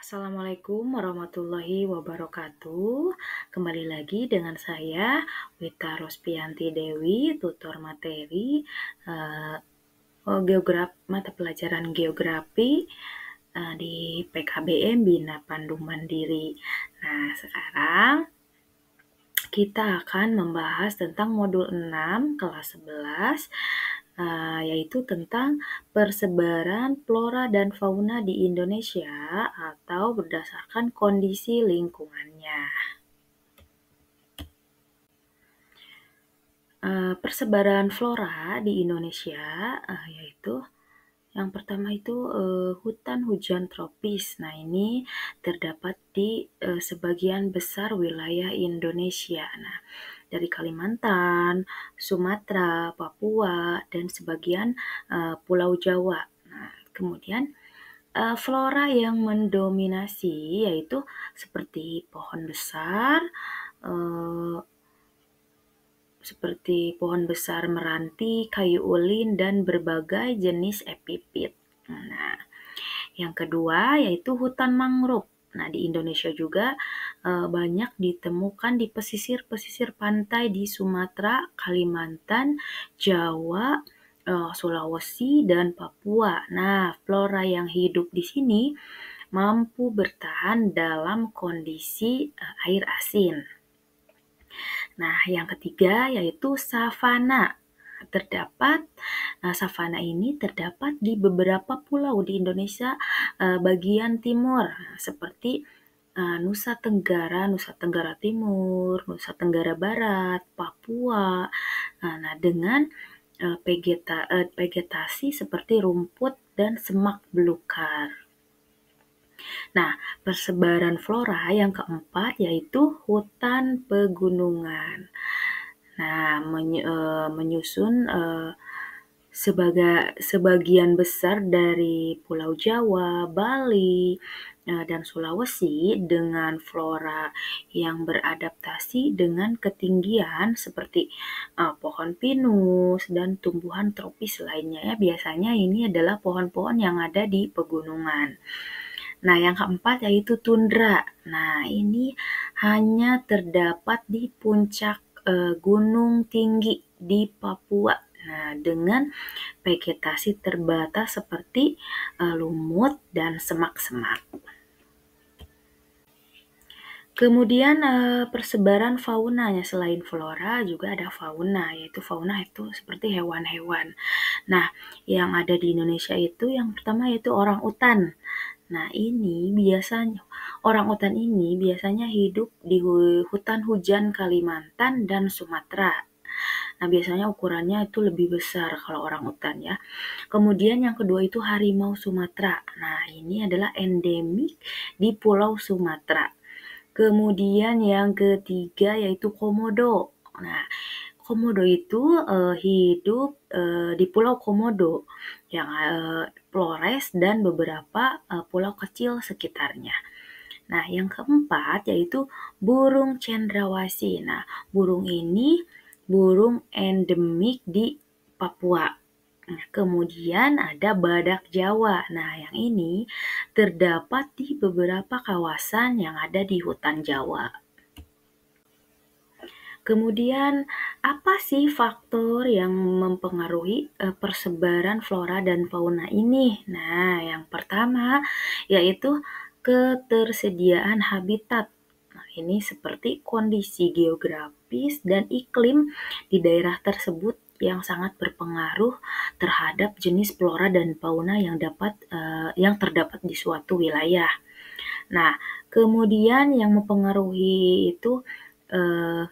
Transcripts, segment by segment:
Assalamualaikum warahmatullahi wabarakatuh. Kembali lagi dengan saya Wita Rospianti Dewi, tutor materi eh, mata pelajaran geografi di PKBM Bina Pandu Mandiri. Nah, sekarang kita akan membahas tentang modul 6 kelas 11, yaitu tentang persebaran flora dan fauna di Indonesia atau berdasarkan kondisi lingkungannya. Persebaran flora di Indonesia, yaitu yang pertama itu hutan hujan tropis. Nah, ini terdapat di sebagian besar wilayah Indonesia. Nah, dari Kalimantan, Sumatera, Papua, dan sebagian Pulau Jawa. Nah, kemudian flora yang mendominasi yaitu seperti pohon besar, eh, pohon besar meranti, kayu ulin, dan berbagai jenis epifit. Nah, yang kedua yaitu hutan mangrove. Nah, di Indonesia juga banyak ditemukan di pesisir-pesisir pantai di Sumatera, Kalimantan, Jawa, Sulawesi, dan Papua. Nah, flora yang hidup di sini mampu bertahan dalam kondisi air asin. Nah, yang ketiga yaitu savana. Savana ini terdapat di beberapa pulau di Indonesia bagian timur, seperti Nusa Tenggara Timur, Nusa Tenggara Barat, Papua. Nah, dengan vegetasi seperti rumput dan semak belukar. Nah, persebaran flora yang keempat yaitu hutan pegunungan. Nah, menyusun sebagian besar dari Pulau Jawa, Bali, dan Sulawesi dengan flora yang beradaptasi dengan ketinggian seperti pohon pinus dan tumbuhan tropis lainnya. Ya, biasanya ini adalah pohon-pohon yang ada di pegunungan. Nah, yang keempat yaitu tundra. Nah, ini hanya terdapat di puncak gunung tinggi di Papua. Nah, dengan vegetasi terbatas seperti lumut dan semak-semak. Kemudian persebaran faunanya, selain flora juga ada fauna, yaitu fauna itu seperti hewan-hewan. Nah, yang ada di Indonesia itu yang pertama yaitu orang utan. Nah, orangutan ini biasanya hidup di hutan hujan Kalimantan dan Sumatera. Nah, biasanya ukurannya itu lebih besar kalau orangutan ya. Kemudian yang kedua itu harimau Sumatera. Nah, ini adalah endemik di Pulau Sumatera. Kemudian yang ketiga yaitu komodo. Nah, komodo itu hidup di Pulau Komodo yang Flores dan beberapa pulau kecil sekitarnya. Nah, yang keempat yaitu burung cendrawasih. Nah, burung ini burung endemik di Papua. Nah, kemudian ada badak Jawa. Nah, yang ini terdapat di beberapa kawasan yang ada di hutan Jawa. Kemudian, apa sih faktor yang mempengaruhi persebaran flora dan fauna ini? Nah, yang pertama yaitu ketersediaan habitat. Nah, ini seperti kondisi geografis dan iklim di daerah tersebut yang sangat berpengaruh terhadap jenis flora dan fauna yang terdapat di suatu wilayah. Nah, kemudian yang mempengaruhi itu eh,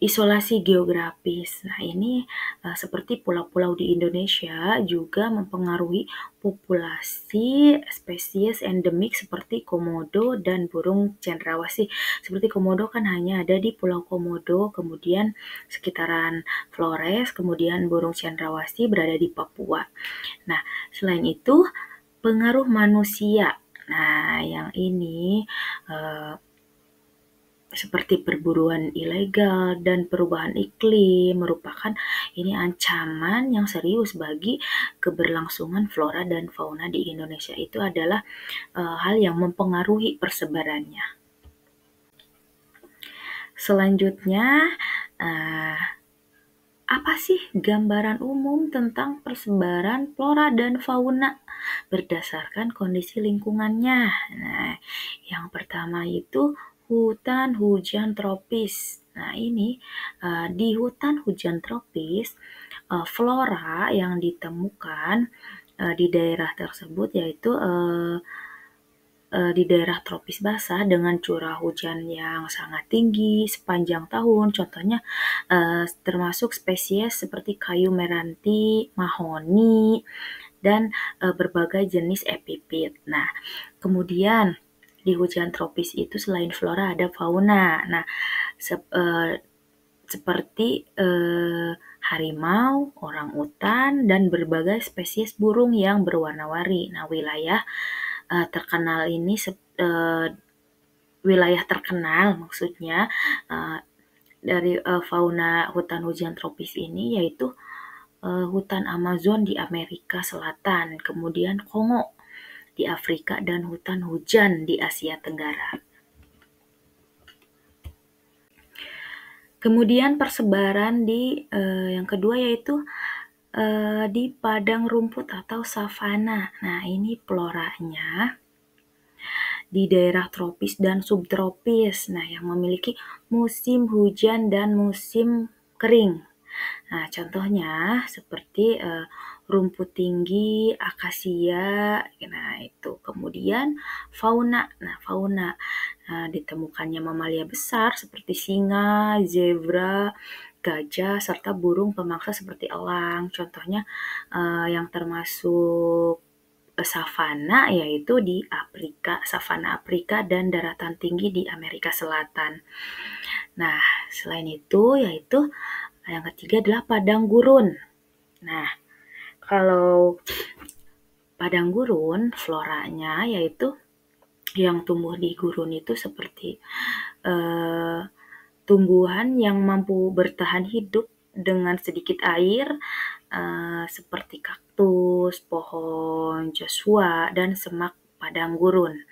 isolasi geografis. Nah, ini seperti pulau-pulau di Indonesia juga mempengaruhi populasi spesies endemik seperti komodo dan burung cendrawasih. Seperti komodo kan hanya ada di Pulau Komodo, kemudian sekitaran Flores, kemudian burung cendrawasih berada di Papua. Nah, selain itu pengaruh manusia. Nah, yang ini seperti perburuan ilegal dan perubahan iklim merupakan ini ancaman yang serius bagi keberlangsungan flora dan fauna di Indonesia. Itu adalah hal yang mempengaruhi persebarannya. Selanjutnya, uh, apa sih gambaran umum tentang persebaran flora dan fauna berdasarkan kondisi lingkungannya? Nah, yang pertama itu hutan hujan tropis. Nah, ini di hutan hujan tropis, flora yang ditemukan di daerah tersebut yaitu di daerah tropis basah dengan curah hujan yang sangat tinggi sepanjang tahun. Contohnya termasuk spesies seperti kayu meranti, mahoni, dan berbagai jenis epipit. Nah, kemudian di hujan tropis itu selain flora ada fauna. Nah, seperti harimau, orangutan, dan berbagai spesies burung yang berwarna-warni. Nah, wilayah terkenal ini wilayah terkenal maksudnya dari fauna hutan hujan tropis ini yaitu hutan Amazon di Amerika Selatan, kemudian Kongo di Afrika, dan hutan hujan di Asia Tenggara. Kemudian persebaran di yang kedua yaitu di padang rumput atau savana. Nah, ini floranya di daerah tropis dan subtropis. Nah, yang memiliki musim hujan dan musim kering. Nah, contohnya seperti rumput tinggi, akasia. Nah, itu. Kemudian fauna. Nah, fauna ditemukannya mamalia besar seperti singa, zebra, gajah, serta burung pemangsa seperti elang. Contohnya yang termasuk savana yaitu di Afrika, savana Afrika dan daratan tinggi di Amerika Selatan. Nah, selain itu yaitu yang ketiga adalah padang gurun. Nah, kalau padang gurun floranya yaitu yang tumbuh di gurun itu seperti tumbuhan yang mampu bertahan hidup dengan sedikit air seperti kaktus, pohon Joshua, dan semak padang gurun.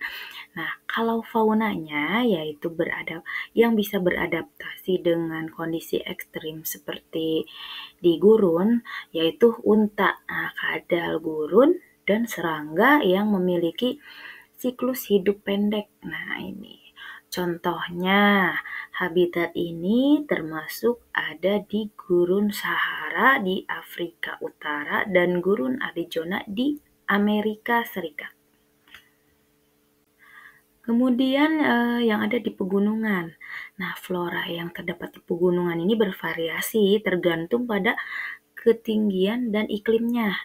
Nah, kalau faunanya yaitu yang bisa beradaptasi dengan kondisi ekstrim seperti di gurun, yaitu unta, kadal gurun, dan serangga yang memiliki siklus hidup pendek. Nah, ini contohnya, habitat ini termasuk ada di gurun Sahara di Afrika Utara dan gurun Arizona di Amerika Serikat. Kemudian yang ada di pegunungan. Nah, flora yang terdapat di pegunungan ini bervariasi tergantung pada ketinggian dan iklimnya.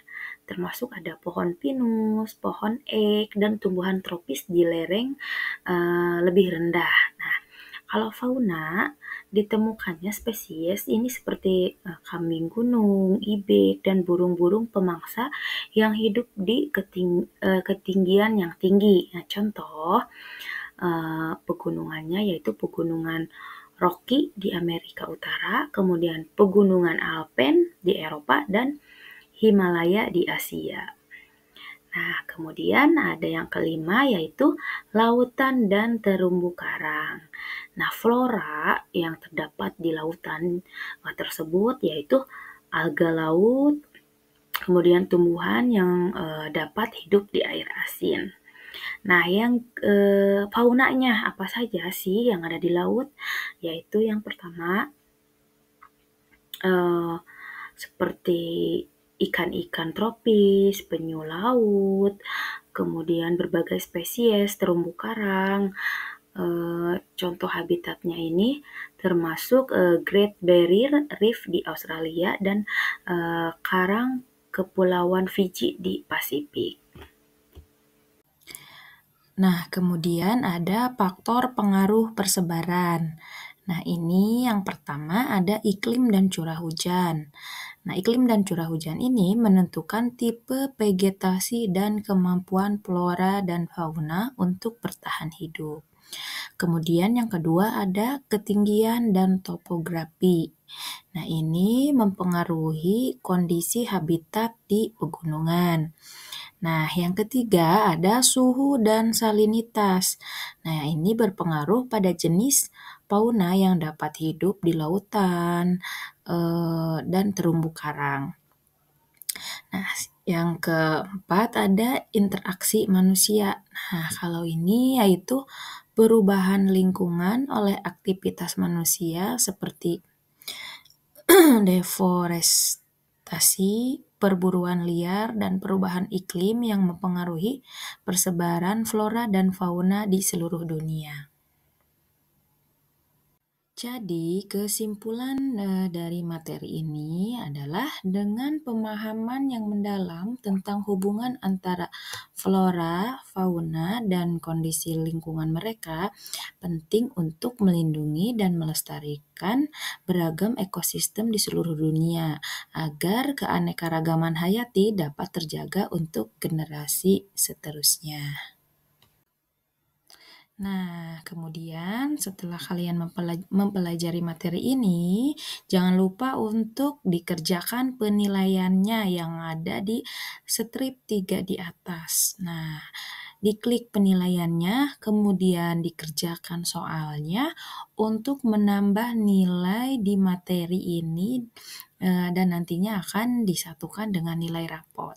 Termasuk ada pohon pinus, pohon ek, dan tumbuhan tropis di lereng lebih rendah. Nah, kalau fauna ditemukannya spesies ini seperti kambing gunung, ibik, dan burung-burung pemangsa yang hidup di ketinggian yang tinggi. Nah, contoh pegunungannya yaitu pegunungan Rocky di Amerika Utara, kemudian pegunungan Alpen di Eropa, dan Himalaya di Asia. Nah, kemudian ada yang kelima yaitu lautan dan terumbu karang. Nah, flora yang terdapat di lautan tersebut yaitu alga laut, kemudian tumbuhan yang dapat hidup di air asin. Nah, yang faunanya apa saja sih yang ada di laut? Yaitu yang pertama seperti ikan-ikan tropis, penyu laut, kemudian berbagai spesies terumbu karang. Contoh habitatnya ini termasuk Great Barrier Reef di Australia dan karang Kepulauan Fiji di Pasifik. Nah, kemudian ada faktor pengaruh persebaran. Nah, ini yang pertama ada iklim dan curah hujan. Nah, iklim dan curah hujan ini menentukan tipe vegetasi dan kemampuan flora dan fauna untuk bertahan hidup. Kemudian yang kedua ada ketinggian dan topografi. Nah, ini mempengaruhi kondisi habitat di pegunungan. Nah, yang ketiga ada suhu dan salinitas. Nah, ini berpengaruh pada jenis fauna yang dapat hidup di lautan dan terumbu karang. Nah, yang keempat ada interaksi manusia. Nah, kalau ini yaitu perubahan lingkungan oleh aktivitas manusia seperti deforestasi, perburuan liar, dan perubahan iklim yang mempengaruhi persebaran flora dan fauna di seluruh dunia. Jadi, kesimpulan dari materi ini adalah dengan pemahaman yang mendalam tentang hubungan antara flora, fauna, dan kondisi lingkungan mereka, penting untuk melindungi dan melestarikan beragam ekosistem di seluruh dunia agar keanekaragaman hayati dapat terjaga untuk generasi seterusnya. Nah, kemudian setelah kalian mempelajari materi ini, jangan lupa untuk dikerjakan penilaiannya yang ada di strip 3 di atas. Nah, diklik penilaiannya, kemudian dikerjakan soalnya untuk menambah nilai di materi ini dan nantinya akan disatukan dengan nilai rapot.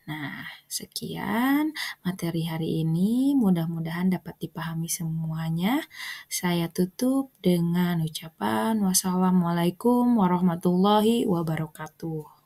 Nah, sekian materi hari ini, mudah-mudahan dapat dipahami semuanya. Saya tutup dengan ucapan wassalamualaikum warahmatullahi wabarakatuh.